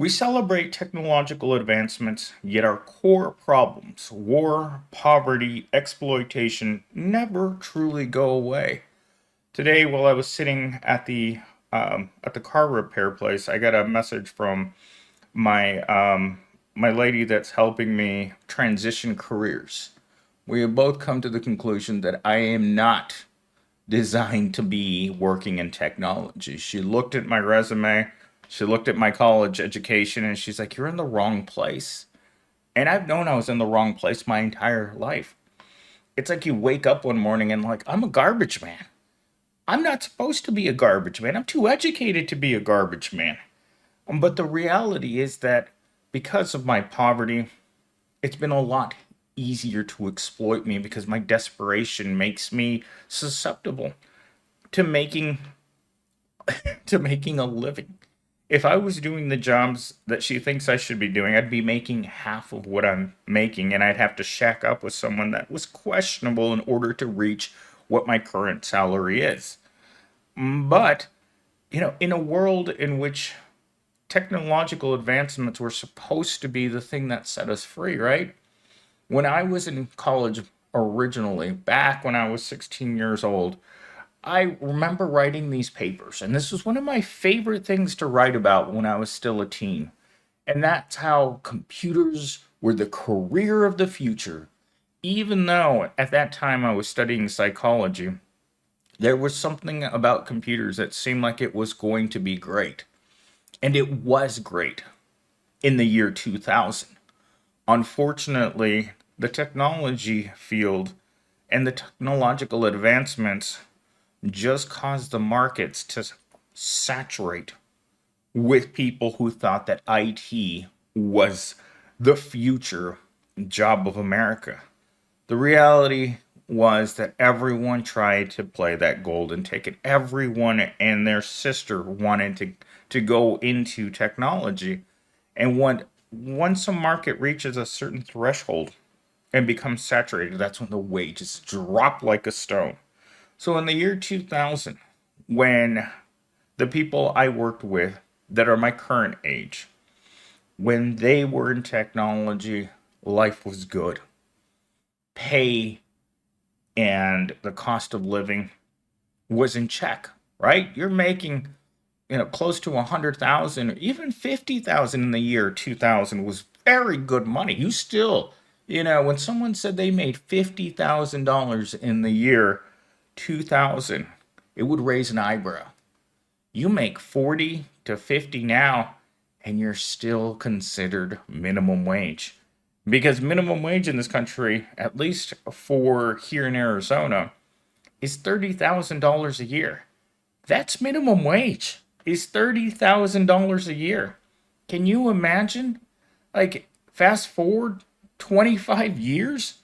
We celebrate technological advancements, yet our core problems, war, poverty, exploitation, never truly go away. Today, while I was sitting at the car repair place, I got a message from my lady that's helping me transition careers. We have both come to the conclusion that I am not designed to be working in technology. She looked at my resume, she looked at my college education, and she's like, "You're in the wrong place." And I've known I was in the wrong place my entire life. It's like you wake up one morning and, like, I'm a garbage man. I'm not supposed to be a garbage man. I'm too educated to be a garbage man. But the reality is that because of my poverty, it's been a lot easier to exploit me because my desperation makes me susceptible to making a living. If I was doing the jobs that she thinks I should be doing, I'd be making half of what I'm making, and I'd have to shack up with someone that was questionable in order to reach what my current salary is. But, in a world in which technological advancements were supposed to be the thing that set us free, right? When I was in college originally, back when I was 16 years old, I remember writing these papers, and this was one of my favorite things to write about when I was still a teen. And that's how computers were the career of the future. Even though at that time I was studying psychology, there was something about computers that seemed like it was going to be great. And it was great in the year 2000. Unfortunately, the technology field and the technological advancements just caused the markets to saturate with people who thought that IT was the future job of America. The reality was that everyone tried to play that golden ticket. Everyone and their sister wanted to go into technology. And once a market reaches a certain threshold and becomes saturated, that's when the wages drop like a stone. So in the year 2000, when the people I worked with that are my current age, when they were in technology, life was good. Pay and the cost of living was in check, right? You're making, close to 100,000, even 50,000 in the year 2000 was very good money. You still, when someone said they made $50,000 in the year 2000, it would raise an eyebrow. You make 40 to 50 now, and you're still considered minimum wage. Because minimum wage in this country, at least for here in Arizona, is $30,000 a year. That's minimum wage. Is $30,000 a year. Can you imagine? Like, fast forward 25 years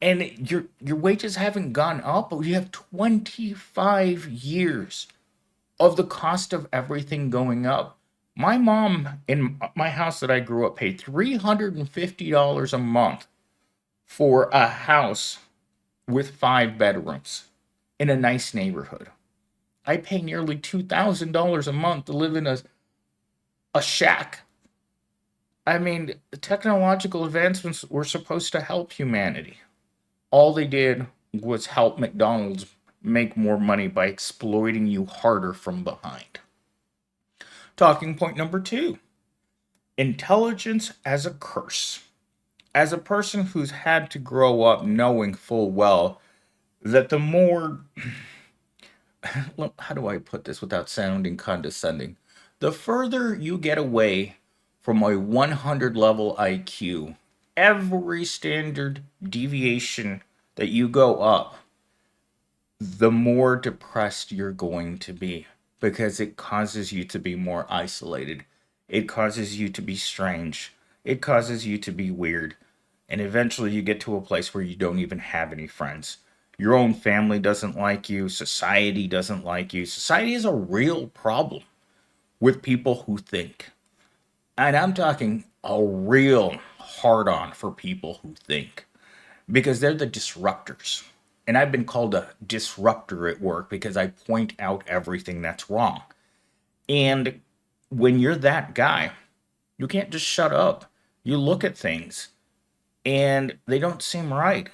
and your wages haven't gone up, but you have 25 years of the cost of everything going up. My mom in my house that I grew up paid $350 a month for a house with 5 bedrooms in a nice neighborhood. I pay nearly $2,000 a month to live in a shack. I mean, the technological advancements were supposed to help humanity. All they did was help McDonald's make more money by exploiting you harder from behind. Talking point number two: intelligence as a curse. As a person who's had to grow up knowing full well that the more, how do I put this without sounding condescending? The further you get away from a 100 level IQ, every standard deviation that you go up, the more depressed you're going to be because it causes you to be more isolated. It causes you to be strange. It causes you to be weird. And eventually you get to a place where you don't even have any friends. Your own family doesn't like you. Society doesn't like you. Society is a real problem with people who think. And I'm talking a real hard on for people who think because they're the disruptors. And I've been called a disruptor at work because I point out everything that's wrong. And when you're that guy, You can't just shut up. You look at things and they don't seem right.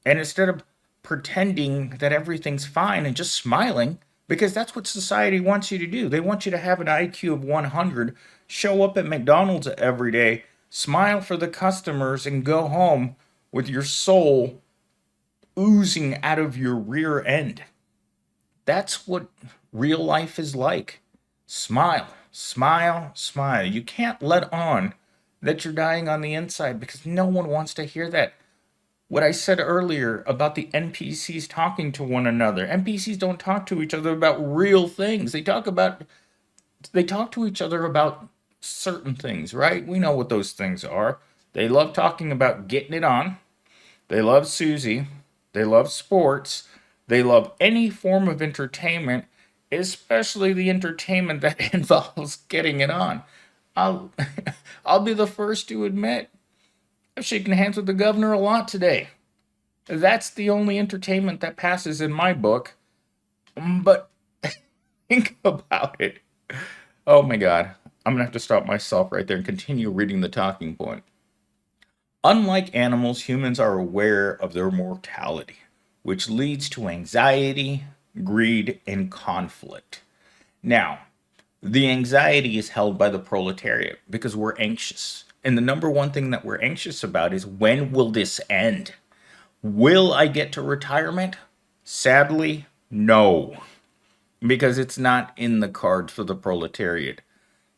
And instead of pretending that everything's fine and just smiling, because that's what society wants you to do. They want you to have an IQ of 100, show up at McDonald's every day, smile for the customers, and go home with your soul oozing out of your rear end. That's what real life is like. Smile, smile, smile. You can't let on that you're dying on the inside because no one wants to hear that. What I said earlier about the NPCs talking to one another. NPCs don't talk to each other about real things. They talk to each other about certain things, right? We know what those things are. They love talking about getting it on. They love Susie. They love sports. They love any form of entertainment, especially the entertainment that involves getting it on. I'll I'll be the first to admit I've shaken hands with the governor a lot today. That's the only entertainment that passes in my book. But think about it. Oh my god. I'm gonna have to stop myself right there and continue reading the talking point. Unlike animals, humans are aware of their mortality, which leads to anxiety, greed, and conflict. Now, the anxiety is held by the proletariat because we're anxious. And the number one thing that we're anxious about is when will this end? Will I get to retirement? Sadly, no, because it's not in the cards for the proletariat.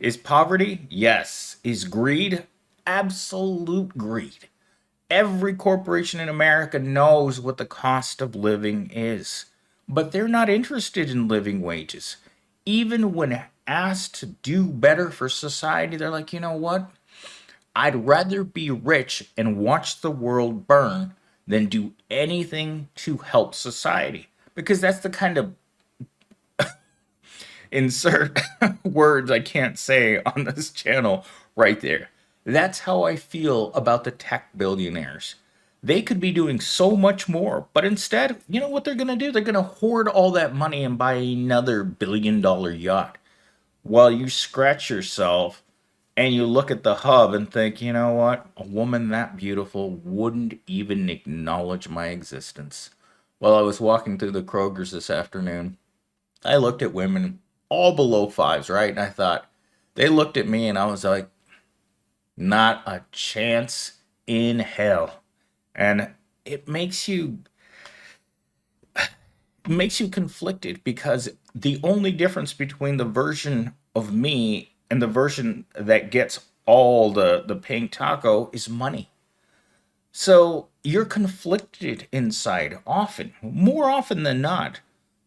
Is poverty? Yes. Is greed? Absolute greed. Every corporation in America knows what the cost of living is, but they're not interested in living wages. Even when asked to do better for society, they're like, you know what? I'd rather be rich and watch the world burn than do anything to help society. Because that's the kind of insert words I can't say on this channel right there. That's how I feel about the tech billionaires. They could be doing so much more, but instead, you know what they're going to do? They're going to hoard all that money and buy another $1 billion yacht while you scratch yourself and you look at the hub and think, you know what? A woman that beautiful wouldn't even acknowledge my existence. While I was walking through the Kroger's this afternoon, I looked at women all below fives, right? And I thought, they looked at me and I was like, not a chance in hell. And it makes you conflicted because the only difference between the version of me and the version that gets all the pink taco is money. So you're conflicted inside often, more often than not.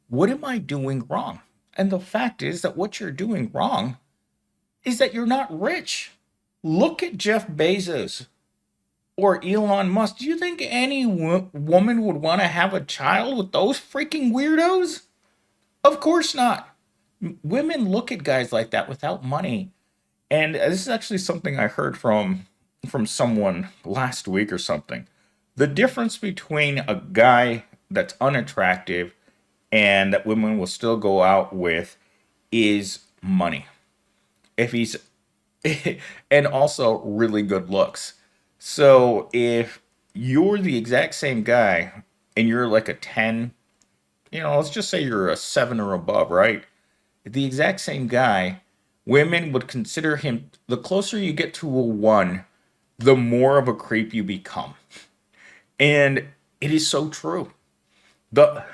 What am I doing wrong? And the fact is that what you're doing wrong is that you're not rich. Look at Jeff Bezos or Elon Musk. Do you think any woman would want to have a child with those freaking weirdos? Of course not. Women look at guys like that without money. And this is actually something I heard from someone last week or something. The difference between a guy that's unattractive and that women will still go out with is money. If he's and also really good looks. So if you're the exact same guy and you're like a 10, let's just say you're a 7 or above, right? The exact same guy, women would consider him, the closer you get to a 1, the more of a creep you become. And it is so true. The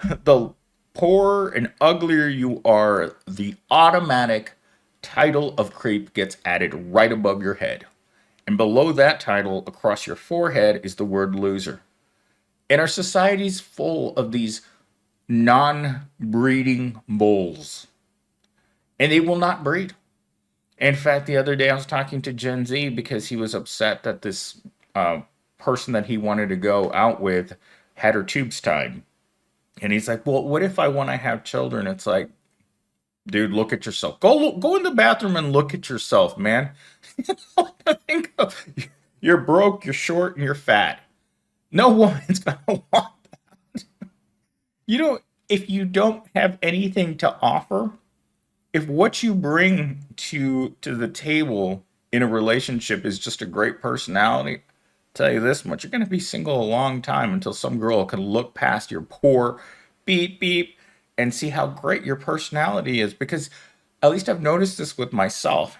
poorer and uglier you are, the automatic title of creep gets added right above your head. And below that title, across your forehead, is the word loser. And our society's full of these non-breeding bulls. And they will not breed. In fact, the other day I was talking to Gen Z because he was upset that this person that he wanted to go out with had her tubes tied. And he's like, well, what if I want to have children? It's like, dude, look at yourself. Go in the bathroom and look at yourself, man. Think of, you're broke, you're short, and you're fat. No woman's gonna want that. If you don't have anything to offer, if what you bring to the table in a relationship is just a great personality, tell you this much, you're going to be single a long time until some girl can look past your poor beep beep and see how great your personality is. Because at least I've noticed this with myself.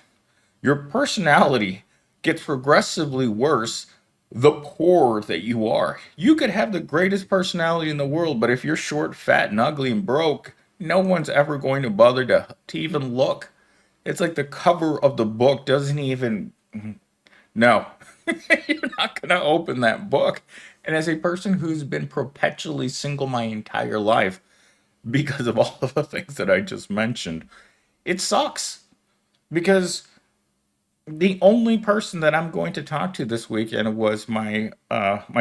Your personality gets progressively worse the poorer that you are. You could have the greatest personality in the world, but if you're short, fat, and ugly and broke, no one's ever going to bother to even look. It's like the cover of the book doesn't even. No, you're not going to open that book. And as a person who's been perpetually single my entire life because of all of the things that I just mentioned, it sucks. Because the only person that I'm going to talk to this weekend was my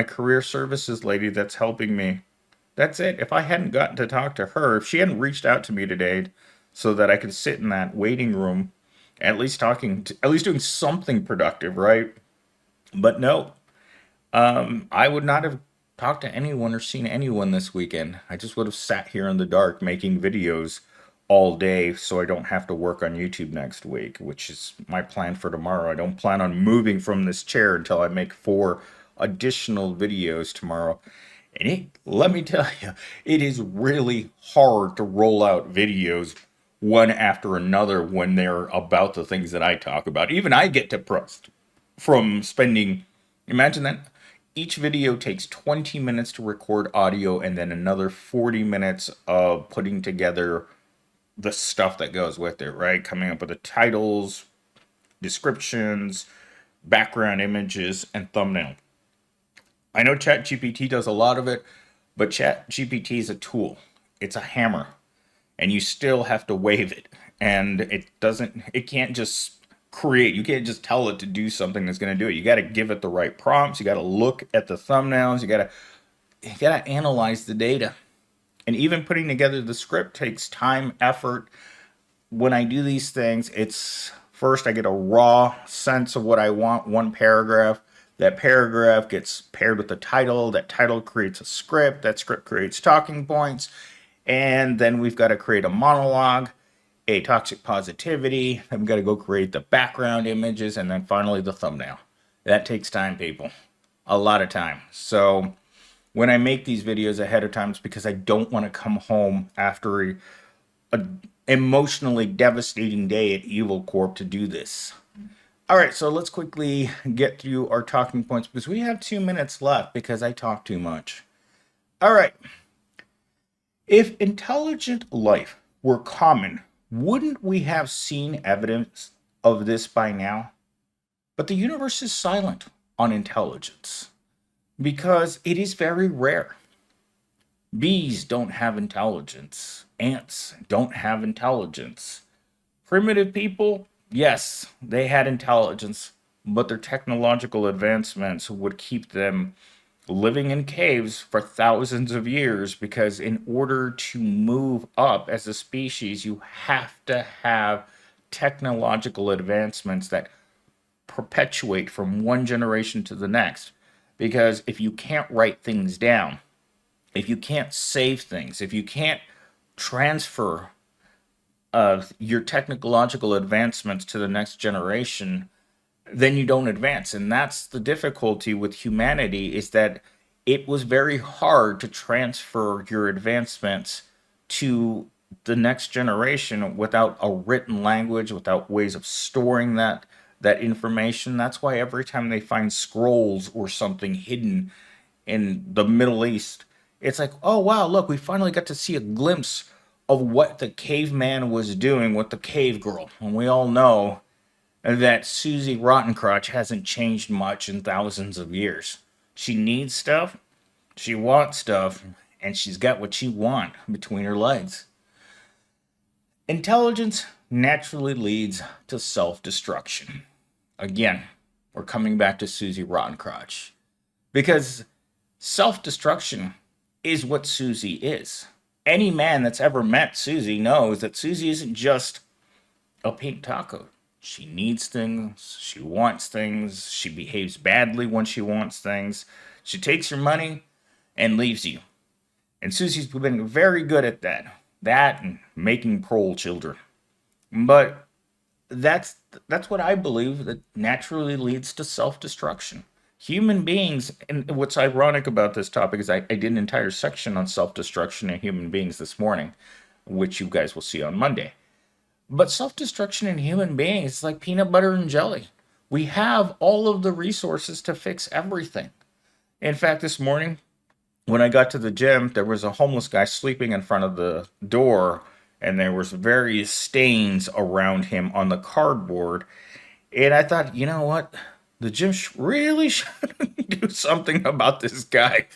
career services lady that's helping me. That's it. If I hadn't gotten to talk to her, if she hadn't reached out to me today so that I could sit in that waiting room, at least doing something productive, right? But no, I would not have talked to anyone or seen anyone this weekend. I just would have sat here in the dark making videos all day so I don't have to work on YouTube next week, which is my plan for tomorrow. I don't plan on moving from this chair until I make 4 additional videos tomorrow. And let me tell you, it is really hard to roll out videos one after another when they're about the things that I talk about. Even I get depressed from spending, imagine that each video takes 20 minutes to record audio and then another 40 minutes of putting together the stuff that goes with it, right? Coming up with the titles, descriptions, background images, and thumbnail. I know ChatGPT does a lot of it, but ChatGPT is a tool. It's a hammer, and you still have to wave it. And it can't just create. You can't just tell it to do something that's going to do it. You got to give it the right prompts. You got to look at the thumbnails. You got to analyze the data. And even putting together the script takes time, effort. When I do these things, it's first I get a raw sense of what I want, one paragraph. That paragraph gets paired with the title. That title creates a script. That script creates talking points. And then we've got to create a monologue, a toxic positivity. Then we've got to go create the background images. And then finally the thumbnail. That takes time, people. A lot of time. So when I make these videos ahead of time, it's because I don't want to come home after a emotionally devastating day at Evil Corp to do this. All right, so let's quickly get through our talking points because we have 2 minutes left because I talk too much. All right. If intelligent life were common, wouldn't we have seen evidence of this by now? But the universe is silent on intelligence because it is very rare. Bees don't have intelligence. Ants don't have intelligence. Primitive people, yes, they had intelligence, but their technological advancements would keep them living in caves for thousands of years because in order to move up as a species, you have to have technological advancements that perpetuate from one generation to the next. Because if you can't write things down, if you can't save things, if you can't transfer your technological advancements to the next generation, then you don't advance. And that's the difficulty with humanity, is that it was very hard to transfer your advancements to the next generation without a written language, without ways of storing that information. That's why every time they find scrolls or something hidden in the Middle East, it's like, oh wow, look, we finally got to see a glimpse of what the caveman was doing with the cave girl. And we all know that Susie Rottencrotch hasn't changed much in thousands of years. She needs stuff, she wants stuff, and she's got what she wants between her legs. Intelligence naturally leads to self-destruction. Again, we're coming back to Susie Rottencrotch. Because self-destruction is what Susie is. Any man that's ever met Susie knows that Susie isn't just a pink taco. She needs things, she wants things, she behaves badly when she wants things. She takes your money and leaves you. And Susie's been very good at that. That and making prole children. But that's that's what I believe that naturally leads to self-destruction. Human beings, and what's ironic about this topic is I did an entire section on self-destruction in human beings this morning, which you guys will see on Monday. But self-destruction in human beings is like peanut butter and jelly. We have all of the resources to fix everything. In fact, this morning when I got to the gym, there was a homeless guy sleeping in front of the door, and there was various stains around him on the cardboard. And I thought, you know what? The gym really should do something about this guy.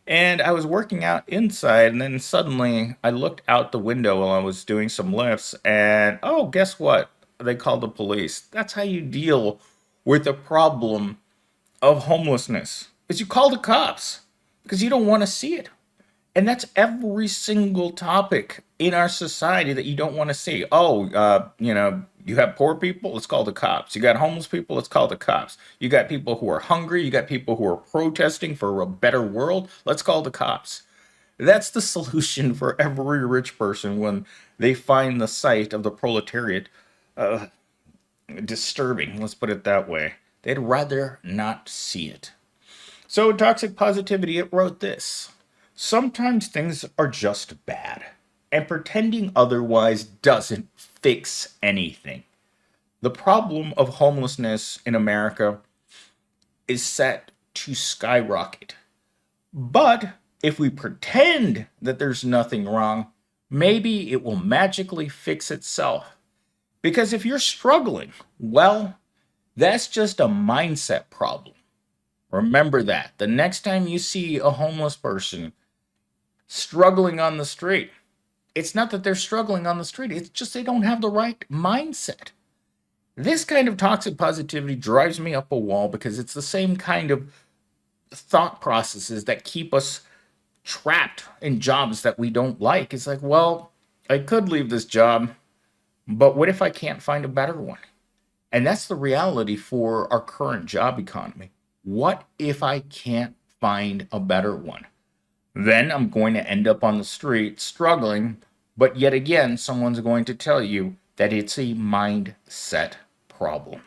And I was working out inside, and then suddenly I looked out the window while I was doing some lifts, and oh, guess what? They called the police. That's how you deal with the problem of homelessness. Is you call the cops because you don't want to see it. And that's every single topic in our society that you don't want to see. Oh, you have poor people, let's call the cops. You got homeless people, let's call the cops. You got people who are hungry, you got people who are protesting for a better world, let's call the cops. That's the solution for every rich person when they find the sight of the proletariat disturbing, let's put it that way. They'd rather not see it. So, Toxic Positivity, it wrote this: sometimes things are just bad, and pretending otherwise doesn't fix anything. The problem of homelessness in America is set to skyrocket. But if we pretend that there's nothing wrong, maybe it will magically fix itself. Because if you're struggling, well, that's just a mindset problem. Remember that. The next time you see a homeless person struggling on the street, it's not that they're struggling on the street, it's just they don't have the right mindset. This kind of toxic positivity drives me up a wall because it's the same kind of thought processes that keep us trapped in jobs that we don't like. It's like, well, I could leave this job, but what if I can't find a better one? And that's the reality for our current job economy. What if I can't find a better one? Then I'm going to end up on the street struggling, but yet again, someone's going to tell you that it's a mindset problem.